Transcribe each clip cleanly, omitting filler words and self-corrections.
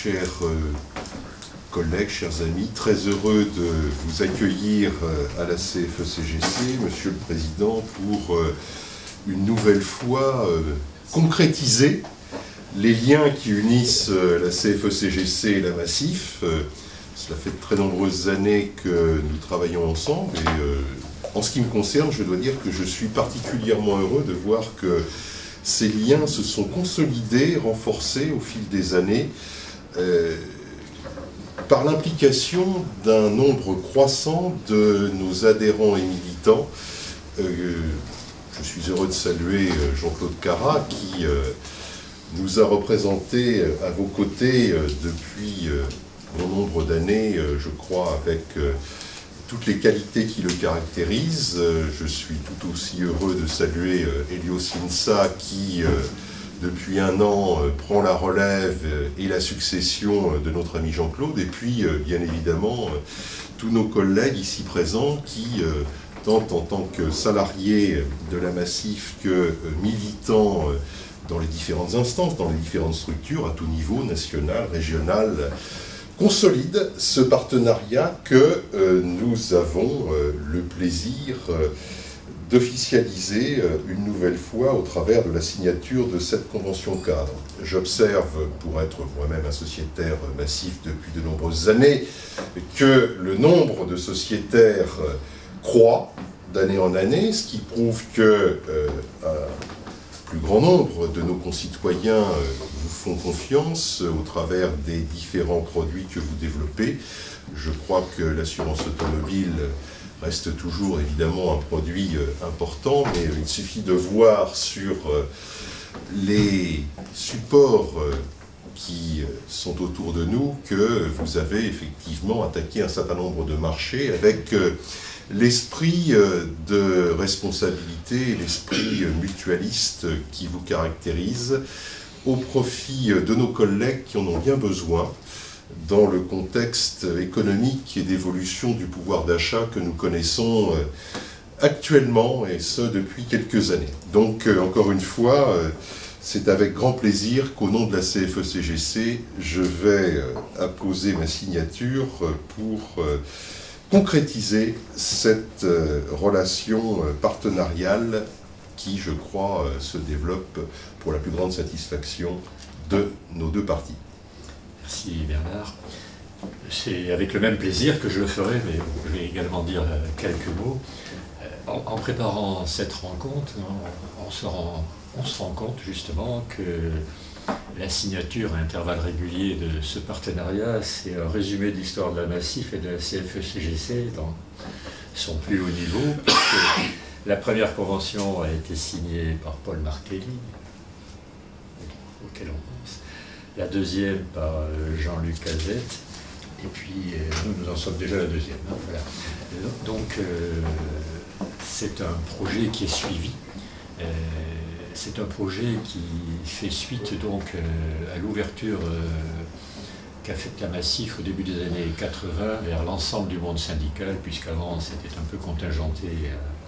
chers collègues, chers amis, très heureux de vous accueillir à la CFE-CGC, Monsieur le Président, pour une nouvelle fois concrétiser les liens qui unissent la CFE-CGC et la Massif. Cela fait de très nombreuses années que nous travaillons ensemble et en ce qui me concerne, je dois dire que je suis particulièrement heureux de voir que ces liens se sont consolidés, renforcés au fil des années par l'implication d'un nombre croissant de nos adhérents et militants. Je suis heureux de saluer Jean-Claude Carrat qui nous a représentés à vos côtés depuis bon nombre d'années, je crois, avec toutes les qualités qui le caractérisent. Je suis tout aussi heureux de saluer Elios Insa qui, depuis un an, prend la relève et la succession de notre ami Jean-Claude. Et puis, bien évidemment, tous nos collègues ici présents qui, tant en tant que salariés de la Massif que militants dans les différentes instances, dans les différentes structures, à tout niveau, national, régional, consolide ce partenariat que nous avons le plaisir d'officialiser une nouvelle fois au travers de la signature de cette convention cadre. J'observe, pour être moi-même un sociétaire massif depuis de nombreuses années, que le nombre de sociétaires croît d'année en année, ce qui prouve que plus grand nombre de nos concitoyens vous font confiance au travers des différents produits que vous développez. Je crois que l'assurance automobile reste toujours évidemment un produit important, mais il suffit de voir sur les supports qui sont autour de nous que vous avez effectivement attaqué un certain nombre de marchés avec l'esprit de responsabilité, l'esprit mutualiste qui vous caractérise au profit de nos collègues qui en ont bien besoin dans le contexte économique et d'évolution du pouvoir d'achat que nous connaissons actuellement, et ce depuis quelques années. Donc, encore une fois, c'est avec grand plaisir qu'au nom de la CFE-CGC, je vais apposer ma signature pour concrétiser cette relation partenariale qui, je crois, se développe pour la plus grande satisfaction de nos deux parties. Merci Bernard. C'est avec le même plaisir que je le ferai, mais je vais également dire quelques mots. En préparant cette rencontre, on se rend compte justement que la signature à intervalles réguliers de ce partenariat, c'est un résumé de l'histoire de la Massif et de la CFE-CGC dans son plus haut niveau. La première convention a été signée par Paul Martelly, auquel on pense. La deuxième par Jean-Luc Cazette. Et puis, nous en sommes déjà à la deuxième. Hein, voilà. Donc, c'est un projet qui est suivi. C'est un projet qui fait suite donc à l'ouverture qu'a faite la Massif au début des années 80 vers l'ensemble du monde syndical, puisqu'avant c'était un peu contingenté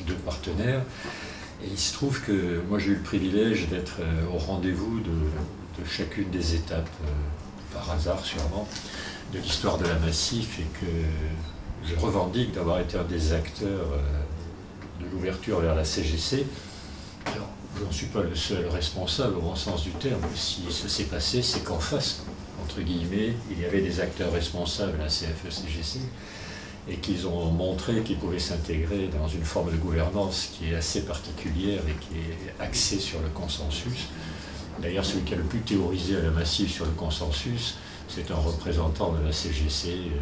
à deux partenaires. Et il se trouve que moi j'ai eu le privilège d'être au rendez-vous de chacune des étapes, par hasard sûrement, de l'histoire de la Massif, et que je revendique d'avoir été un des acteurs de l'ouverture vers la CGC. Alors, je n'en suis pas le seul responsable au bon sens du terme. Si ça s'est passé, c'est qu'en face, entre guillemets, il y avait des acteurs responsables à la CFE-CGC et qu'ils ont montré qu'ils pouvaient s'intégrer dans une forme de gouvernance qui est assez particulière et qui est axée sur le consensus. D'ailleurs, celui qui a le plus théorisé à la Massif sur le consensus, c'est un représentant de la CGC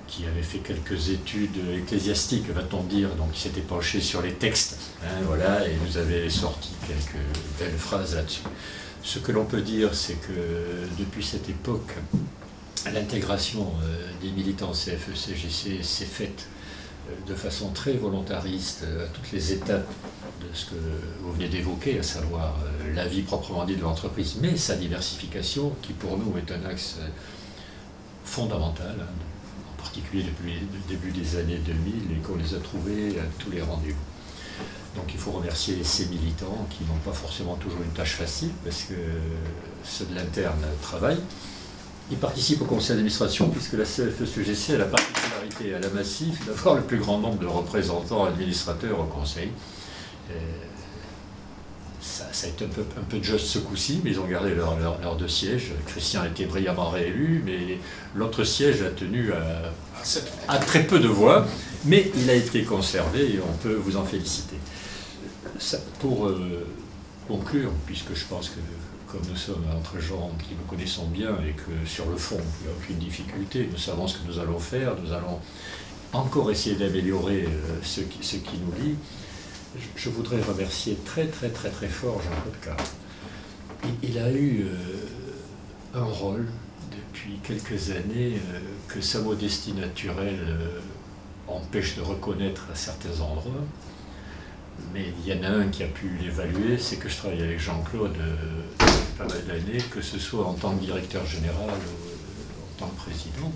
qui avait fait quelques études ecclésiastiques, va-t-on dire, donc il s'était penché sur les textes, hein, voilà, et nous avait sorti quelques belles phrases là-dessus. Ce que l'on peut dire, c'est que depuis cette époque, l'intégration des militants CFE-CGC s'est faite de façon très volontariste à toutes les étapes de ce que vous venez d'évoquer, à savoir la vie proprement dite de l'entreprise, mais sa diversification, qui pour nous est un axe fondamental, hein, en particulier depuis le début des années 2000, et qu'on les a trouvés à tous les rendez-vous. Donc il faut remercier ces militants qui n'ont pas forcément toujours une tâche facile, parce que ceux de l'interne travaillent, il participe au conseil d'administration, puisque la CFE-CGC a la particularité à la Massif d'avoir le plus grand nombre de représentants administrateurs au conseil. Ça a été un peu de juste ce coup-ci, mais ils ont gardé leurs deux sièges. Christian a été brillamment réélu, mais l'autre siège a tenu à très peu de voix, mais il a été conservé et on peut vous en féliciter. Pour conclure, puisque je pense que comme nous sommes entre gens qui nous connaissons bien et que sur le fond, il n'y a aucune difficulté, nous savons ce que nous allons faire, nous allons encore essayer d'améliorer ce qui nous lie. Je voudrais remercier très fort Jean-Claude Carle. Il a eu un rôle depuis quelques années que sa modestie naturelle empêche de reconnaître à certains endroits. Mais il y en a un qui a pu l'évaluer, c'est que je travaille avec Jean-Claude depuis pas mal d'années, que ce soit en tant que directeur général ou en tant que président.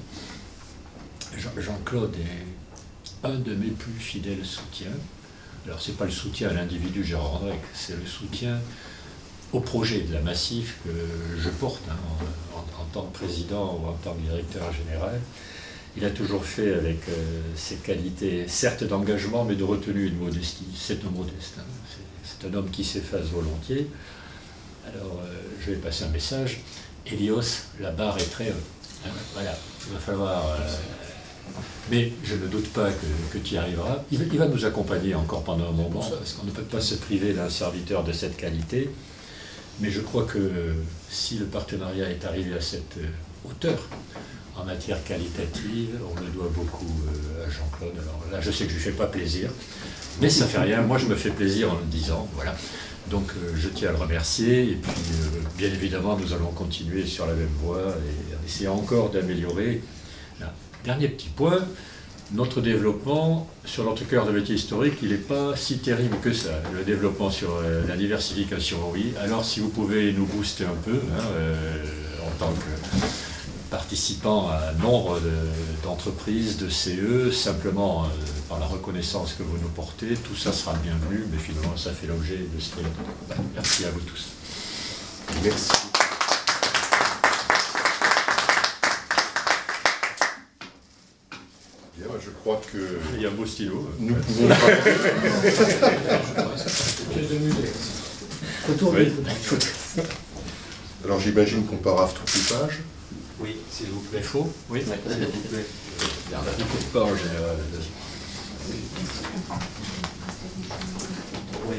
Jean-Claude est un de mes plus fidèles soutiens. Alors, ce n'est pas le soutien à l'individu Gérard Andrec, c'est le soutien au projet de la Massif que je porte en tant que président ou en tant que directeur général. Il a toujours fait avec ses qualités, certes d'engagement, mais de retenue et de modestie. C'est un modeste, c'est un homme qui s'efface volontiers. Alors, je vais passer un message. Hélios, la barre est très haute. Voilà, il va falloir... mais je ne doute pas que tu y arriveras. Il va nous accompagner encore pendant un moment, parce qu'on ne peut pas se priver d'un serviteur de cette qualité. Mais je crois que si le partenariat est arrivé à cette hauteur, en matière qualitative, on le doit beaucoup à Jean-Claude. Alors là, je sais que je ne lui fais pas plaisir, mais ça ne fait rien. Moi, je me fais plaisir en le disant. Voilà. Donc, je tiens à le remercier. Et puis, bien évidemment, nous allons continuer sur la même voie et essayer encore d'améliorer. Dernier petit point, notre développement sur notre cœur de métier historique, il n'est pas si terrible que ça. Le développement sur la diversification, oui. Alors, si vous pouvez nous booster un peu, en tant que participant à un nombre d'entreprises, de CE, simplement par la reconnaissance que vous nous portez, tout ça sera bienvenu, mais finalement, ça fait l'objet de ce qu'il y a. Merci à vous tous. Merci. Bien, je crois que... Il y a un beau stylo. Nous pouvons... Alors j'imagine qu'on paraphe toutes les pages. Oui, s'il vous plaît. Faux? Oui, s'il vous plaît. Il y en a beaucoup pas en général. Oui.